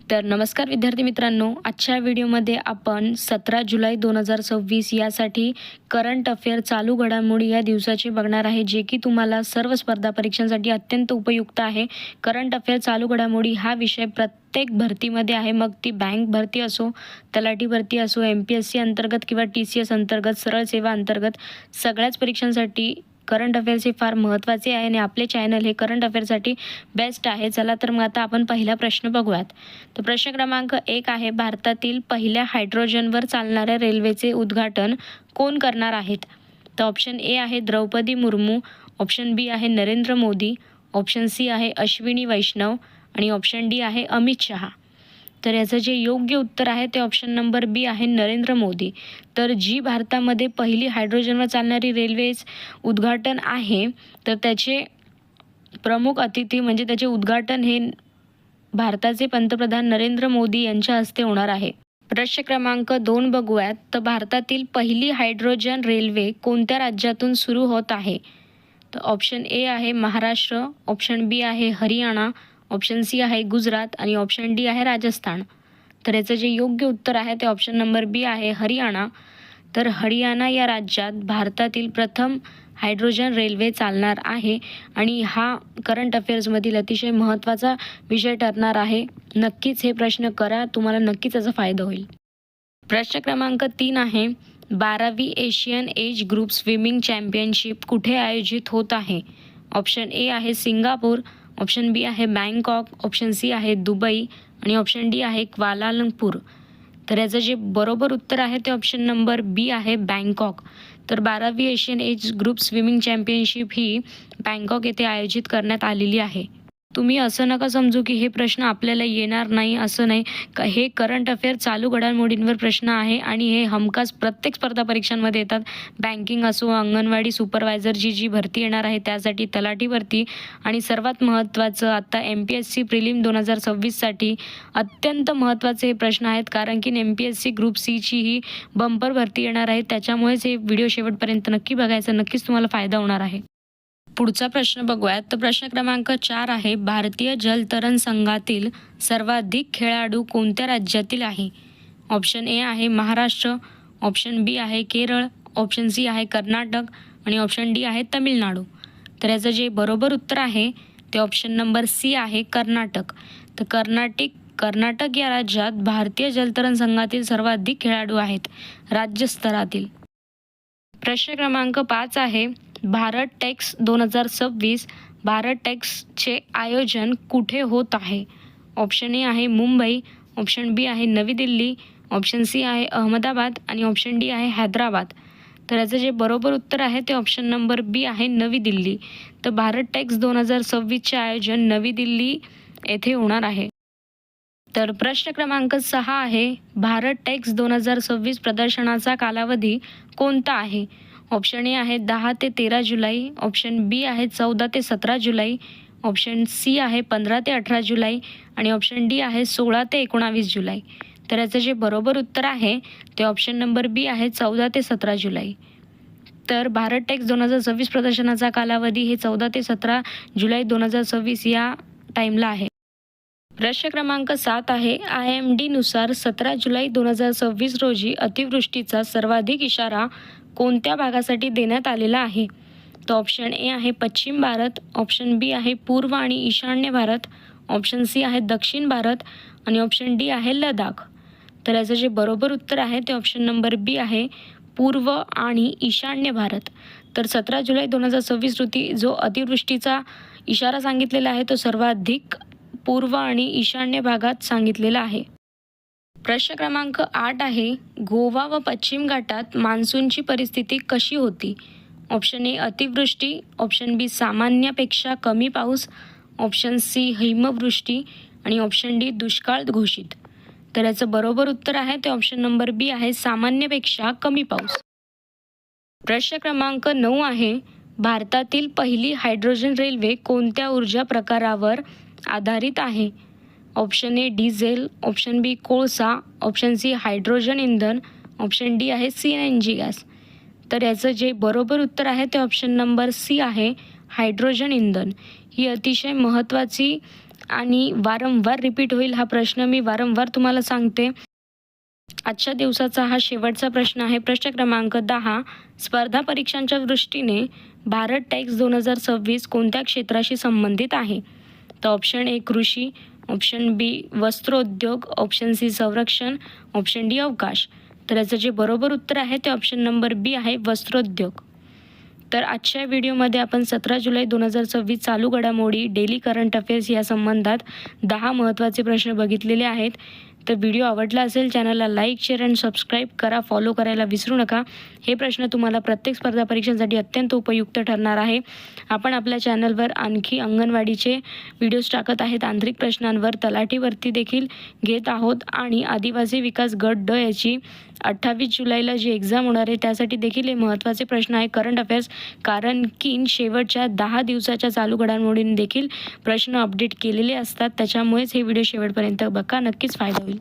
तर नमस्कार विद्यार्थी मित्रांनो, आजच्या व्हिडिओमध्ये आपण 17 जुलै 2026 यासाठी करंट अफेअर चालू घडामोडी या दिवसाची बघणार आहे, जे की तुम्हाला सर्व स्पर्धा परीक्षांसाठी अत्यंत उपयुक्त आहे. करंट अफेअर चालू घडामोडी हा विषय प्रत्येक भरतीमध्ये आहे, मग ती बँक भरती असो, तलाठी भरती असो, MPSC अंतर्गत किंवा TCS अंतर्गत, सरळ सेवा अंतर्गत सगळ्याच परीक्षांसाठी करंट अफेअर्स हे फार महत्त्वाचे आहे आणि आपले चॅनल हे करंट अफेअरसाठी बेस्ट आहे. चला तर मग आता आपण पहिला प्रश्न बघूयात. तर प्रश्न क्रमांक 1 आहे, भारतातील पहिल्या हायड्रोजनवर चालणाऱ्या रेल्वेचे उद्घाटन कोण करणार आहेत? तर ऑप्शन ए आहे द्रौपदी मुर्मू, ऑप्शन बी आहे नरेंद्र मोदी, ऑप्शन सी आहे अश्विनी वैष्णव आणि ऑप्शन डी आहे अमित शहा. तर याचं जे योग्य उत्तर आहे ते ऑप्शन नंबर बी आहे नरेंद्र मोदी. तर जी भारतामध्ये पहिली हायड्रोजनवर चालणारी रेल्वेच उद्घाटन आहे, तर त्याचे प्रमुख अतिथी म्हणजे त्याचे उद्घाटन हे भारताचे पंतप्रधान नरेंद्र मोदी यांच्या हस्ते होणार आहे. प्रश्न क्रमांक 2 बघूयात. तर भारतातील पहिली हायड्रोजन रेल्वे कोणत्या राज्यातून सुरू होत आहे? तर ऑप्शन ए आहे महाराष्ट्र, ऑप्शन बी आहे हरियाणा, ऑप्शन सी आहे गुजरात आणि ऑप्शन डी आहे राजस्थान. तर याचं जे योग्य उत्तर आहे ते ऑप्शन नंबर बी आहे हरियाणा. तर हरियाणा या राज्यात भारतातील प्रथम हायड्रोजन रेल्वे चालणार आहे आणि हा करंट अफेअर्समधील अतिशय महत्त्वाचा विषय ठरणार आहे. नक्कीच हे प्रश्न करा, तुम्हाला नक्कीच याचा फायदा होईल. प्रश्न क्रमांक 3 आहे, 12वी Asian age group swimming championship कुठे आयोजित होत आहे? ऑप्शन ए आहे सिंगापूर, ऑप्शन बी आहे बँकॉक, ऑप्शन सी आहे दुबई आणि ऑप्शन डी आहे क्वालालंपूर. तर याचं जे बरोबर उत्तर आहे ते ऑप्शन नंबर बी आहे बँकॉक. तर 12वी Asian age group swimming championship ही बँकॉक येथे आयोजित करण्यात आलेली आहे. तुम्ही असं नका समजू की हे प्रश्न आपल्याला येणार नाही, असं नाही. हे करंट अफेअर चालू घडामोडींवर प्रश्न आहे आणि हे हमखास प्रत्येक स्पर्धा परीक्षांमध्ये येतात. बँकिंग असो, अंगणवाडी सुपरवायझरची जी भरती येणार आहे त्यासाठी, तलाठी भरती आणि सर्वात महत्त्वाचं आता MPSC प्रिलिम 2026साठी अत्यंत महत्त्वाचे हे प्रश्न आहेत, कारण की MPSC ग्रुप सीची ही बंपर भरती येणार आहे. त्याच्यामुळेच हे व्हिडिओ शेवटपर्यंत नक्की बघायचं, नक्कीच तुम्हाला फायदा होणार आहे. पुढचा प्रश्न बघूयात. तर प्रश्न क्रमांक 4 आहे, भारतीय जलतरण संघातील सर्वाधिक खेळाडू कोणत्या राज्यातील आहे? ऑप्शन ए आहे महाराष्ट्र, ऑप्शन बी आहे केरळ, ऑप्शन सी आहे कर्नाटक आणि ऑप्शन डी आहे तमिळनाडू. तर याचं जे बरोबर उत्तर आहे ते ऑप्शन नंबर सी आहे कर्नाटक. तर कर्नाटक या राज्यात भारतीय जलतरण संघातील सर्वाधिक खेळाडू आहेत राज्यस्तरातील. प्रश्न क्रमांक 5 आहे, भारत टेक्स 2026 भारत टेक्सचे आयोजन कुठे होत आहे? ऑप्शन ए आहे मुंबई, ऑप्शन बी आहे नवी दिल्ली, ऑप्शन सी आहे अहमदाबाद आणि ऑप्शन डी आहे हैदराबाद. तर याचं जे बरोबर उत्तर आहे ते ऑप्शन नंबर बी आहे नवी दिल्ली. तर भारत टेक्स 2026चे आयोजन नवी दिल्ली येथे होणार आहे. तर प्रश्न क्रमांक 6 आहे, भारत टेक्स 2026 प्रदर्शनाचा कालावधी कोणता आहे? ऑप्शन ए आहे 10 ते 13 जुलै, ऑप्शन बी आहे 14 ते 17 जुलै, ऑप्शन सी आहे 15 ते 18 जुलै आणि ऑप्शन डी आहे 16 ते 19 जुलै. तर याचं जे बरोबर उत्तर आहे ते ऑप्शन नंबर बी आहे 14 ते 17 जुलै. तर भारत टेक्स 2026 प्रदर्शनाचा कालावधी हे 14 ते 17 जुलै 2026 या टाईमला आहे. प्रश्न क्रमांक 7 आहे, IMD नुसार 17 जुलै 2026 रोजी अतिवृष्टीचा सर्वाधिक इशारा कोणत्या भागासाठी देण्यात आलेला आहे? तर ऑप्शन ए आहे पश्चिम भारत, ऑप्शन बी आहे पूर्व आणि ईशान्य भारत, ऑप्शन सी आहे दक्षिण भारत आणि ऑप्शन डी आहे लडाख. तर याचं जे बरोबर उत्तर आहे ते ऑप्शन नंबर बी आहे पूर्व आणि ईशान्य भारत. तर 17 जुलै 2026 रोजी जो अतिवृष्टीचा इशारा सांगितलेला आहे तो सर्वाधिक पूर्व आणि ईशान्य भागात सांगितलेला आहे. प्रश्न क्रमांक 8 आहे, गोवा व पश्चिम घाटात मान्सूनची परिस्थिती कशी होती? ऑप्शन ए अतिवृष्टी, ऑप्शन बी सामान्यापेक्षा कमी पाऊस, ऑप्शन सी हिमवृष्टी आणि ऑप्शन डी दुष्काळ घोषित. तर याचं बरोबर उत्तर आहे ते ऑप्शन नंबर बी आहे सामान्यपेक्षा कमी पाऊस. प्रश्न क्रमांक 9 आहे, भारतातील पहिली हायड्रोजन रेल्वे कोणत्या ऊर्जा प्रकारावर आधारित आहे? ऑप्शन ए डिझेल, ऑप्शन बी कोळसा, ऑप्शन सी हायड्रोजन इंधन, ऑप्शन डी आहे CNG गॅस. तर याचं जे बरोबर उत्तर आहे ते ऑप्शन नंबर सी आहे हायड्रोजन इंधन. ही अतिशय महत्त्वाची आणि वारंवार रिपीट होईल हा प्रश्न मी वारंवार तुम्हाला सांगते. आजच्या दिवसाचा हा शेवटचा प्रश्न आहे. प्रश्न क्रमांक 10. स्पर्धा परीक्षांच्या दृष्टीने भारत टॅक्स 2026 कोणत्या क्षेत्राशी संबंधित आहे? तर ऑप्शन ए कृषी, ऑप्शन बी वस्त्रोद्योग, ऑप्शन सी संरक्षण, ऑप्शन डी अवकाश. तर याचं जे बरोबर उत्तर आहे ते ऑप्शन नंबर बी आहे, वस्त्रोद्योग. तर आजच्या व्हिडिओमध्ये आपण 17 जुलै 2026 चालू घडामोडी, डेली करंट अफेअर्स या संबंधात 10 महत्त्वाचे प्रश्न बघितलेले आहेत. तर व्हिडिओ आवडला असेल चॅनलला लाईक, शेअर आणि सबस्क्राईब करा. फॉलो करायला विसरू नका. हे प्रश्न तुम्हाला प्रत्येक स्पर्धा परीक्षांसाठी अत्यंत उपयुक्त ठरणार आहे. आपण आपल्या चॅनलवर आणखी अंगणवाडीचे व्हिडिओज टाकत आहेत. तांत्रिक प्रश्नांवर, तलाठीवरती देखील घेत आहोत आणि आदिवासी विकास गट ड याची 28 जुलैला जी एक्झाम होणार आहे त्यासाठी देखील हे महत्त्वाचे प्रश्न आहे करंट अफेअर्स. कारण की शेवटच्या 10 दिवसाच्या चालू घडामोडींनी देखील प्रश्न अपडेट केलेले असतात. त्याच्यामुळेच हे व्हिडिओ शेवटपर्यंत बघा. नक्कीच फायदा होईल.